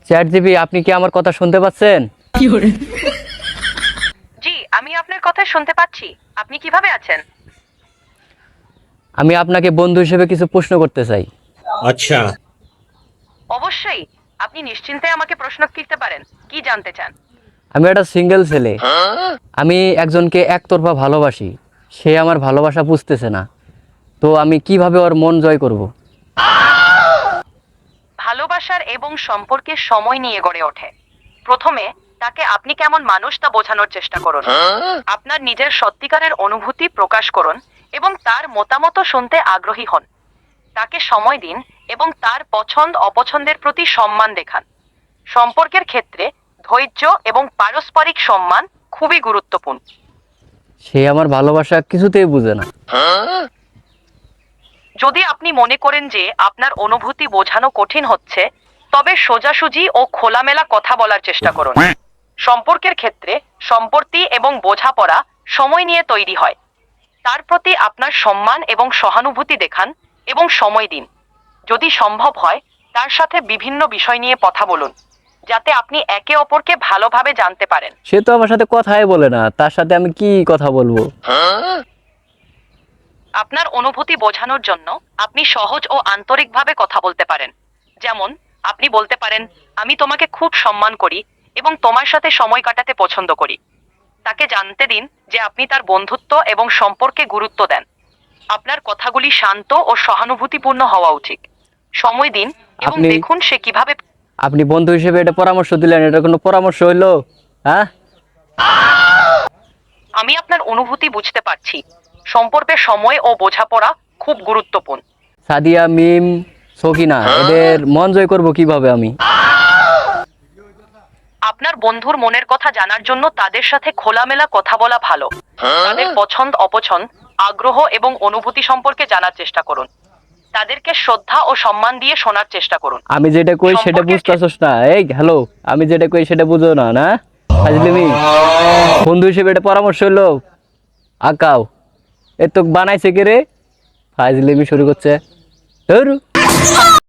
Chat GP, আপনি কি আমার কথা শুনতে পাচ্ছেন? জি, আমি আপনার কথা শুনতে পাচ্ছি। আপনি কিভাবে আছেন? আমি আপনাকে বন্ধু হিসেবে কিছু প্রশ্ন করতে চাই। अच्छा। অবশ্যই, আপনি নিশ্চিন্তে আমাকে প্রশ্ন করতে পারেন। কি জানতে চান? আমি একটা সিঙ্গেল ছেলে। আমি একজনকে একতরফা ভালোবাসি। সে আমার ভালোবাসা বুঝতেছে না। তো আমি কিভাবে ওর মন জয় করব? ভালোবাসার এবং সম্পর্কের সময় নিয়ে গড়ে ওঠে। প্রথমে তাকে আপনি কেমন মানুষ তা বোঝানোর চেষ্টা করুন। আপনার নিজের সত্যিকারের অনুভূতি প্রকাশ করুন এবং তার মতামত শুনতে আগ্রহী হন। তাকে সময় দিন এবং তার পছন্দ অপছন্দের প্রতি সম্মান দেখান। সম্পর্কের ক্ষেত্রে ধৈর্য এবং পারস্পরিক সম্মান খুবই গুরুত্বপূর্ণ। সে আমার ভালোবাসা কিছুতেই বুঝে না। যদি আপনি মনে করেন যে আপনার অনুভূতি বোঝানো কঠিন হচ্ছে, তবে সোজাসুজি ও খোলামেলা কথা বলার চেষ্টা করুন। সম্পর্কের ক্ষেত্রে সম্পত্তি এবং বোঝাপড়া সময় নিয়ে তৈরি হয়। তার প্রতি আপনার সম্মান এবং সহানুভূতি দেখান এবং সময় দিন। যদি সম্ভব হয়, তার সাথে বিভিন্ন বিষয় নিয়ে কথা বলুন, যাতে আপনি একে অপরকে ভালোভাবে জানতে পারেন। সে তো আমার সাথে কথাই বলে না, তার সাথে আমি কি কথা বলবো? আপনার অনুভূতি বোঝানোর জন্য আপনি সহজ ও আন্তরিকভাবে কথা বলতে পারেন। যেমন, আপনি বলতে পারেন, আমি তোমাকে খুব সম্মান করি এবং তোমার সাথে সময় কাটাতে পছন্দ করি। তাকে জানতে দিন যে আপনি তার বন্ধুত্ব এবং সম্পর্কে গুরুত্ব দেন। আপনার কথাগুলি শান্ত ও সহানুভূতিপূর্ণ হওয়া উচিত। সময় দিন এবং আপনি দেখুন সে কিভাবে। আপনি বন্ধু হিসেবে এটা পরামর্শ দিলেন, এটা কোনো পরামর্শ হইলো? হ্যাঁ, আমি আপনার অনুভূতি বুঝতে পারছি। সম্পর্কে সময় ও বোঝাপড়া খুব গুরুত্বপূর্ণ। সাদিয়া, মিম, সকিনা, এদের মন জয় করবো কিভাবে আমি? আপনার বন্ধুর মনের কথা জানার জন্য তাদের সাথে খোলামেলা কথা বলা ভালো। তাদের পছন্দ অপছন্দ, আগ্রহ এবং অনুভূতি সম্পর্কে জানার চেষ্টা করুন। তাদেরকে শ্রদ্ধা ও সম্মান দিয়ে শোনার চেষ্টা করুন। আমি যেটা কই সেটা সম্পর্কের বুঝতেছস না? এই হ্যালো, আমি যেটা কই সেটা বুঝো না? না ফাজলিমি। বন্ধু হিসেবে এটা পরামর্শ হইলো? আকাও এ তো বানাইছে কে রে? ফাজলিমি শুরু করছে। ধুর।